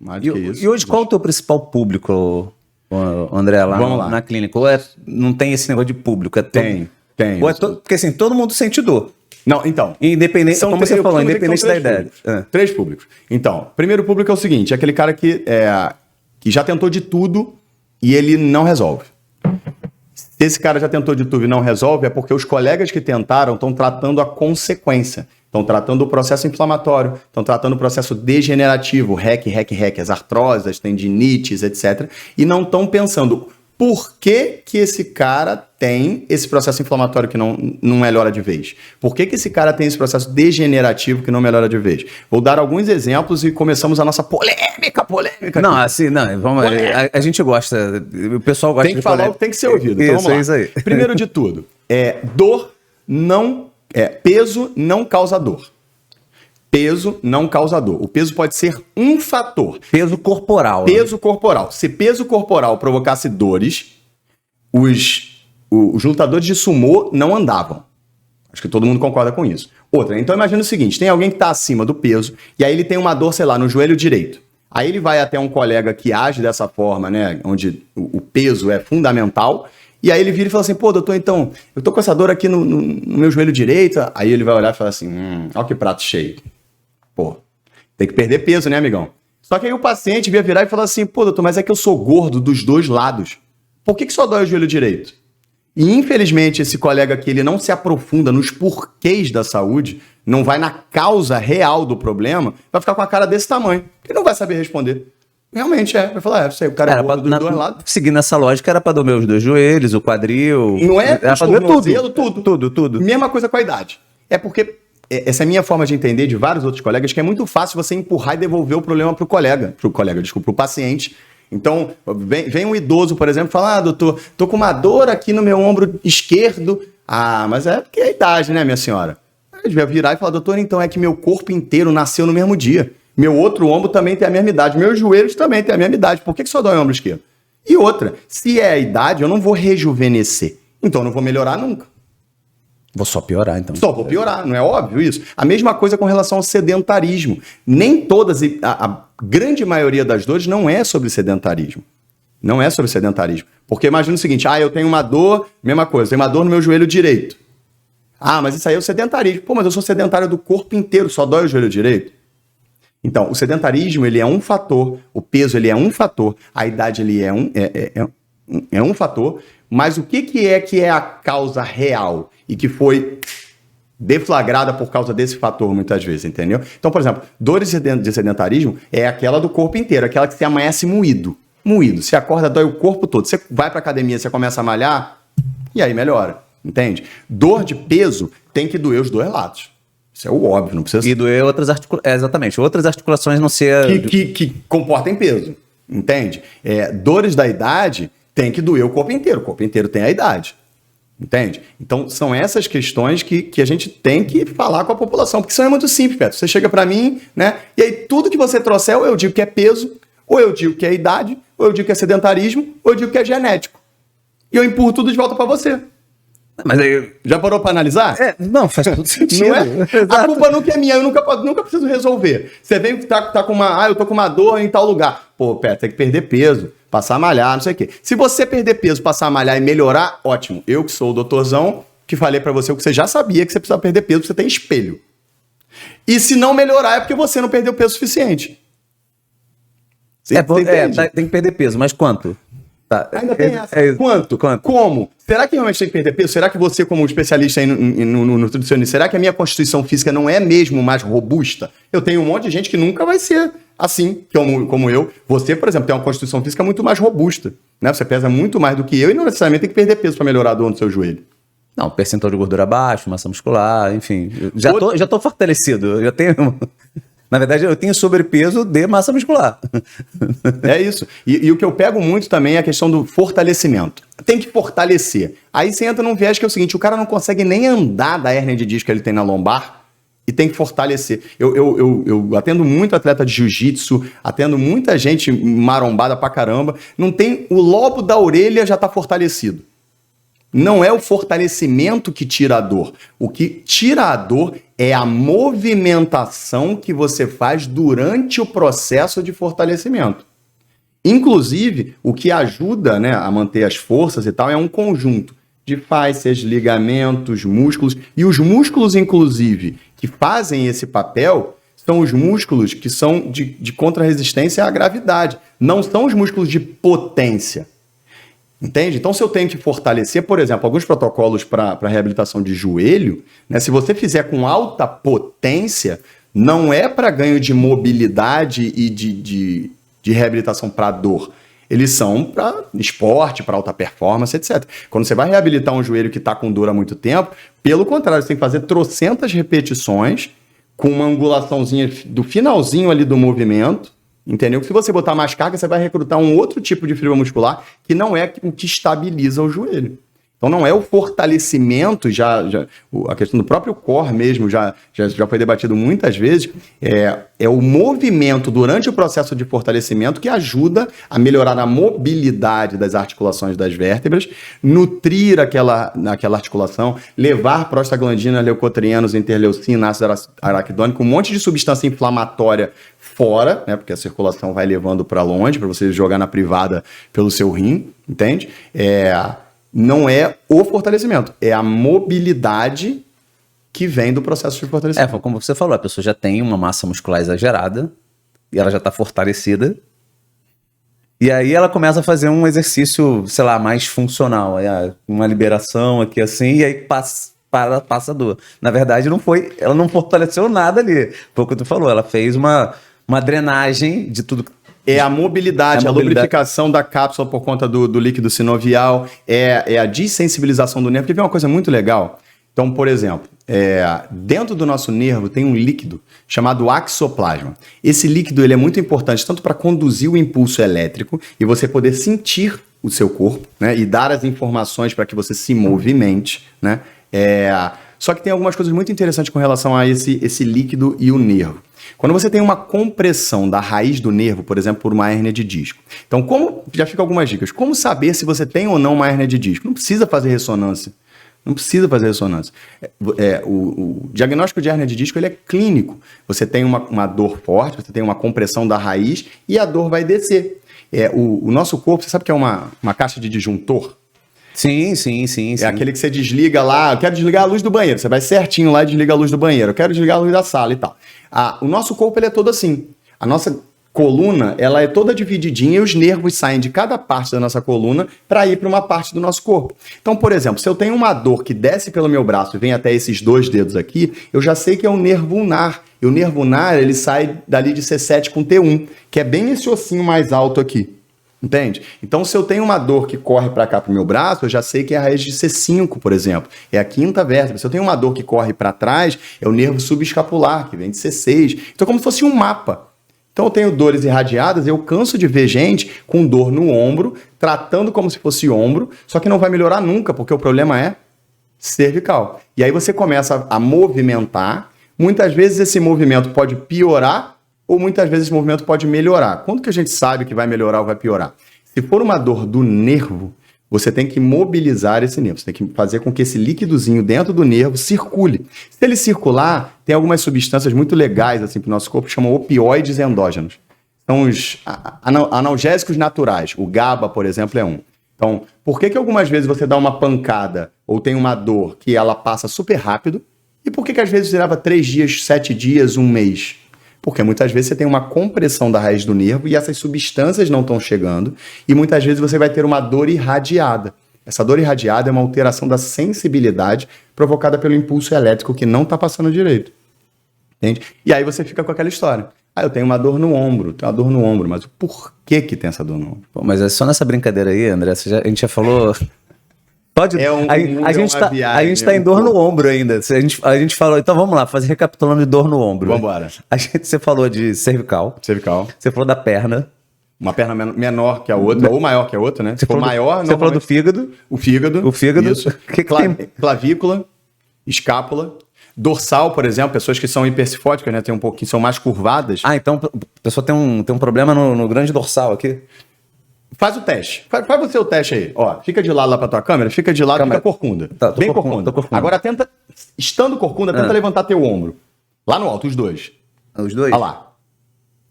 Mais do que isso. E hoje qual é o teu principal público, André, lá na clínica? Ou não tem esse negócio de público? Tem. Porque assim, todo mundo sente dor. Não, então. Independente, como você falou, independente da idade. Três públicos. Então, primeiro público é o seguinte: é aquele cara que já tentou de tudo e ele não resolve. Se esse cara já tentou de tudo e não resolve, é porque os colegas que tentaram estão tratando a consequência. Estão tratando o processo inflamatório, estão tratando o processo degenerativo, REC, as artroses, as tendinites, etc. E não estão pensando por que esse cara tem esse processo inflamatório que não melhora de vez. Por que esse cara tem esse processo degenerativo que não melhora de vez. Vou dar alguns exemplos e começamos a nossa polêmica. Não, assim, não, vamos, a gente gosta, o pessoal gosta de falar o que tem que ser ouvido. Então, vamos lá. Isso aí. Primeiro de tudo, peso não causa dor. Peso não causa dor. O peso pode ser um fator. Peso corporal. Peso corporal. Se peso corporal provocasse dores, os lutadores de sumô não andavam. Acho que todo mundo concorda com isso. Outra, então imagina o seguinte, tem alguém que está acima do peso e aí ele tem uma dor, sei lá, no joelho direito. Aí ele vai até um colega que age dessa forma, né, onde o peso é fundamental. E aí ele vira e fala assim, pô, doutor, então, eu tô com essa dor aqui no meu joelho direito. Aí ele vai olhar e falar assim, olha que prato cheio. Pô, tem que perder peso, né, amigão? Só que aí o paciente via virar e falar assim, pô, doutor, mas é que eu sou gordo dos dois lados. Por que só dói o joelho direito? E infelizmente esse colega aqui, ele não se aprofunda nos porquês da saúde, não vai na causa real do problema, vai ficar com a cara desse tamanho. Ele não vai saber responder. Realmente vai falar, o cara é gordo dos dois lados. Seguindo essa lógica, era pra doer os dois joelhos, o quadril. Não é? Era pra doer tudo. Mesma coisa com a idade. É porque essa é a minha forma de entender de vários outros colegas, que é muito fácil você empurrar e devolver o problema pro paciente. Então, vem um idoso, por exemplo, e fala, doutor, tô com uma dor aqui no meu ombro esquerdo. Ah, mas é porque é a idade, né, minha senhora? Aí ele vai virar e falar, doutor, então é que meu corpo inteiro nasceu no mesmo dia. Meu outro ombro também tem a mesma idade. Meus joelhos também têm a mesma idade. Por que só dói o ombro esquerdo? E outra, se é a idade, eu não vou rejuvenescer. Então eu não vou melhorar nunca. Vou só piorar, então. Só vou piorar, não é óbvio isso? A mesma coisa com relação ao sedentarismo. Nem todas, a grande maioria das dores não é sobre sedentarismo. Não é sobre sedentarismo. Porque imagina o seguinte, eu tenho uma dor, mesma coisa, tenho uma dor no meu joelho direito. Ah, mas isso aí é o sedentarismo. Pô, mas eu sou sedentário do corpo inteiro, só dói o joelho direito? Então, o sedentarismo, ele é um fator, o peso, ele é um fator, a idade, ele é um fator, mas o que é a causa real e que foi deflagrada por causa desse fator, muitas vezes, entendeu? Então, por exemplo, dores de sedentarismo é aquela do corpo inteiro, aquela que se amanhece moído. Você acorda, dói o corpo todo. Você vai pra academia, você começa a malhar, e aí melhora, entende? Dor de peso tem que doer os dois lados. Isso é o óbvio, não precisa... E doer outras articulações, exatamente, outras articulações não ser... Que comportem peso, entende? Dores da idade tem que doer o corpo inteiro tem a idade, entende? Então, são essas questões que a gente tem que falar com a população, porque isso é muito simples, Petro. Você chega pra mim, né? E aí tudo que você trouxer, ou eu digo que é peso, ou eu digo que é idade, ou eu digo que é sedentarismo, ou eu digo que é genético. E eu empurro tudo de volta pra você. Mas aí... Já parou pra analisar? Não, faz todo sentido. Não é? A culpa nunca é minha, eu nunca preciso resolver. Você vem tá com eu tô com uma dor em tal lugar. Pô, Pé, tem que perder peso, passar a malhar, não sei o quê. Se você perder peso, passar a malhar e melhorar, ótimo. Eu que sou o doutorzão, que falei pra você o que você já sabia, que você precisa perder peso, você tem espelho. E se não melhorar, é porque você não perdeu peso suficiente. Tem que perder peso, mas quanto? Tá. Ainda tem essa. Quanto? Como? Será que realmente tem que perder peso? Será que você, como especialista aí no nutricionista, será que a minha constituição física não é mesmo mais robusta? Eu tenho um monte de gente que nunca vai ser assim, como eu. Você, por exemplo, tem uma constituição física muito mais robusta, né? Você pesa muito mais do que eu e não necessariamente tem que perder peso para melhorar a dor no seu joelho. Não, percentual de gordura baixo, massa muscular, enfim. Já tô fortalecido, eu já tenho... Na verdade, eu tenho sobrepeso de massa muscular. É isso. E o que eu pego muito também é a questão do fortalecimento. Tem que fortalecer. Aí você entra num viés que é o seguinte, o cara não consegue nem andar da hérnia de disco que ele tem na lombar e tem que fortalecer. Eu atendo muito atleta de jiu-jitsu, atendo muita gente marombada pra caramba, não tem... O lobo da orelha já tá fortalecido. Não é o fortalecimento que tira a dor. O que tira a dor é a movimentação que você faz durante o processo de fortalecimento. Inclusive, o que ajuda, né, a manter as forças e tal é um conjunto de fáscias, ligamentos, músculos. E os músculos, inclusive, que fazem esse papel são os músculos que são de contra-resistência à gravidade. Não são os músculos de potência. Entende? Então, se eu tenho que fortalecer, por exemplo, alguns protocolos para reabilitação de joelho, né, se você fizer com alta potência, não é para ganho de mobilidade e de reabilitação para dor. Eles são para esporte, para alta performance, etc. Quando você vai reabilitar um joelho que está com dor há muito tempo, pelo contrário, você tem que fazer trocentas repetições com uma angulaçãozinha do finalzinho ali do movimento, entendeu? Que se você botar mais carga, você vai recrutar um outro tipo de fibra muscular que não é o que estabiliza o joelho. Então não é o fortalecimento, a questão do próprio core mesmo, já foi debatido muitas vezes, é o movimento durante o processo de fortalecimento que ajuda a melhorar a mobilidade das articulações das vértebras, nutrir aquela articulação, levar prostaglandina, leucotrienos, interleucina, ácido araquidônico, um monte de substância inflamatória fora, né, porque a circulação vai levando para longe, para você jogar na privada pelo seu rim, entende? Não é o fortalecimento, é a mobilidade que vem do processo de fortalecimento. Como você falou, a pessoa já tem uma massa muscular exagerada e ela já está fortalecida. E aí ela começa a fazer um exercício, sei lá, mais funcional. Uma liberação aqui assim, e aí passa a dor. Na verdade, ela não fortaleceu nada ali. Foi o que tu falou, ela fez uma drenagem de tudo. É a mobilidade, a lubrificação da cápsula por conta do líquido sinovial, é a dessensibilização do nervo. Porque vem uma coisa muito legal. Então, por exemplo, dentro do nosso nervo tem um líquido chamado axoplasma. Esse líquido ele é muito importante tanto para conduzir o impulso elétrico e você poder sentir o seu corpo, né, e dar as informações para que você se movimente, né? Só que tem algumas coisas muito interessantes com relação a esse líquido e o nervo. Quando você tem uma compressão da raiz do nervo, por exemplo, por uma hérnia de disco. Então, já fica algumas dicas. Como saber se você tem ou não uma hérnia de disco? Não precisa fazer ressonância. Não precisa fazer ressonância. O diagnóstico de hérnia de disco ele é clínico. Você tem uma dor forte, você tem uma compressão da raiz e a dor vai descer. O nosso corpo, você sabe que é uma caixa de disjuntor? Sim. É aquele que você desliga lá, eu quero desligar a luz do banheiro. Você vai certinho lá e desliga a luz do banheiro. Eu quero desligar a luz da sala e tal. O nosso corpo ele é todo assim. A nossa coluna ela é toda divididinha e os nervos saem de cada parte da nossa coluna para ir para uma parte do nosso corpo. Então, por exemplo, se eu tenho uma dor que desce pelo meu braço e vem até esses 2 dedos aqui, eu já sei que é o nervo ulnar. E o nervo ulnar ele sai dali de C7 com T1, que é bem esse ossinho mais alto aqui. Entende? Então, se eu tenho uma dor que corre para cá para o meu braço, eu já sei que é a raiz de C5, por exemplo. É a 5ª vértebra. Se eu tenho uma dor que corre para trás, é o nervo subescapular, que vem de C6. Então, é como se fosse um mapa. Então, eu tenho dores irradiadas, eu canso de ver gente com dor no ombro, tratando como se fosse ombro, só que não vai melhorar nunca, porque o problema é cervical. E aí você começa a movimentar. Muitas vezes esse movimento pode piorar, ou muitas vezes esse movimento pode melhorar. Quando que a gente sabe que vai melhorar ou vai piorar? Se for uma dor do nervo, você tem que mobilizar esse nervo. Você tem que fazer com que esse líquidozinho dentro do nervo circule. Se ele circular, tem algumas substâncias muito legais assim, para o nosso corpo, que chamam opioides endógenos. São os analgésicos naturais. O GABA, por exemplo, é um. Então, por que algumas vezes você dá uma pancada ou tem uma dor que ela passa super rápido? E por que às vezes você leva 3 dias, 7 dias, 1 mês? Porque muitas vezes você tem uma compressão da raiz do nervo e essas substâncias não estão chegando e muitas vezes você vai ter uma dor irradiada. Essa dor irradiada é uma alteração da sensibilidade provocada pelo impulso elétrico que não está passando direito. Entende? E aí você fica com aquela história. Eu tenho uma dor no ombro, mas por que tem essa dor no ombro? Pô, mas é só nessa brincadeira aí, André, a gente já falou... Pode. A gente tá em dor no ombro ainda. A gente falou, então vamos lá, fazer recapitulando de dor no ombro. Vamos embora. Você falou de cervical. Você falou da perna. Uma perna menor que a outra, ou maior que a outra, né? Você falou do fígado. O fígado. Isso. Clavícula, escápula. Dorsal, por exemplo, pessoas que são hipercifóticas, né? São mais curvadas. Então a pessoa tem um problema no grande dorsal aqui. Faz o teste. Faz você o teste aí. Ó, fica de lado lá pra tua câmera, fica de lado, fica corcunda. Tá, tô bem corcunda, tô corcunda. Agora tenta, estando corcunda, tenta levantar teu ombro. Lá no alto, os dois. Os dois? Olha lá.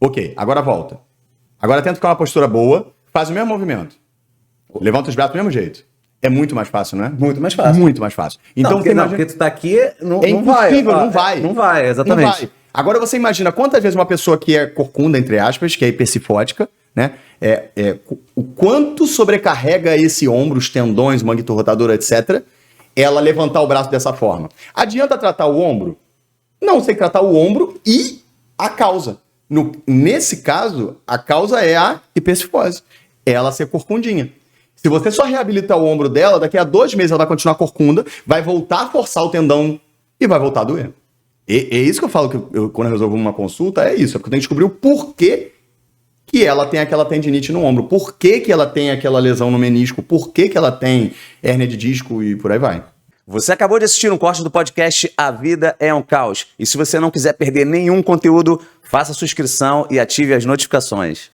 Ok, agora volta. Agora tenta ficar uma postura boa, faz o mesmo movimento. Levanta os braços do mesmo jeito. É muito mais fácil, não é? Muito mais fácil. Muito mais fácil. Então, Não, porque, você não, imagina... porque tu tá aqui, não, É não vai. impossível, não vai. Não vai, exatamente. Não vai. Agora você imagina quantas vezes uma pessoa que é corcunda, entre aspas, que é hipercifótica, né? O quanto sobrecarrega esse ombro, os tendões, o manguito rotador, etc., ela levantar o braço dessa forma. Adianta tratar o ombro? Não, você tem que tratar o ombro e a causa. Nesse caso, a causa é a hipercifose. É ela ser corcundinha. Se você só reabilitar o ombro dela, daqui a 2 meses ela vai continuar corcunda, vai voltar a forçar o tendão e vai voltar a doer. É isso que eu falo que quando eu resolvo uma consulta, é isso. É porque eu tenho que descobrir o porquê que ela tem aquela tendinite no ombro, por que que ela tem aquela lesão no menisco, por que que ela tem hérnia de disco e por aí vai. Você acabou de assistir um corte do podcast A Vida é um Caos. E se você não quiser perder nenhum conteúdo, faça sua inscrição e ative as notificações.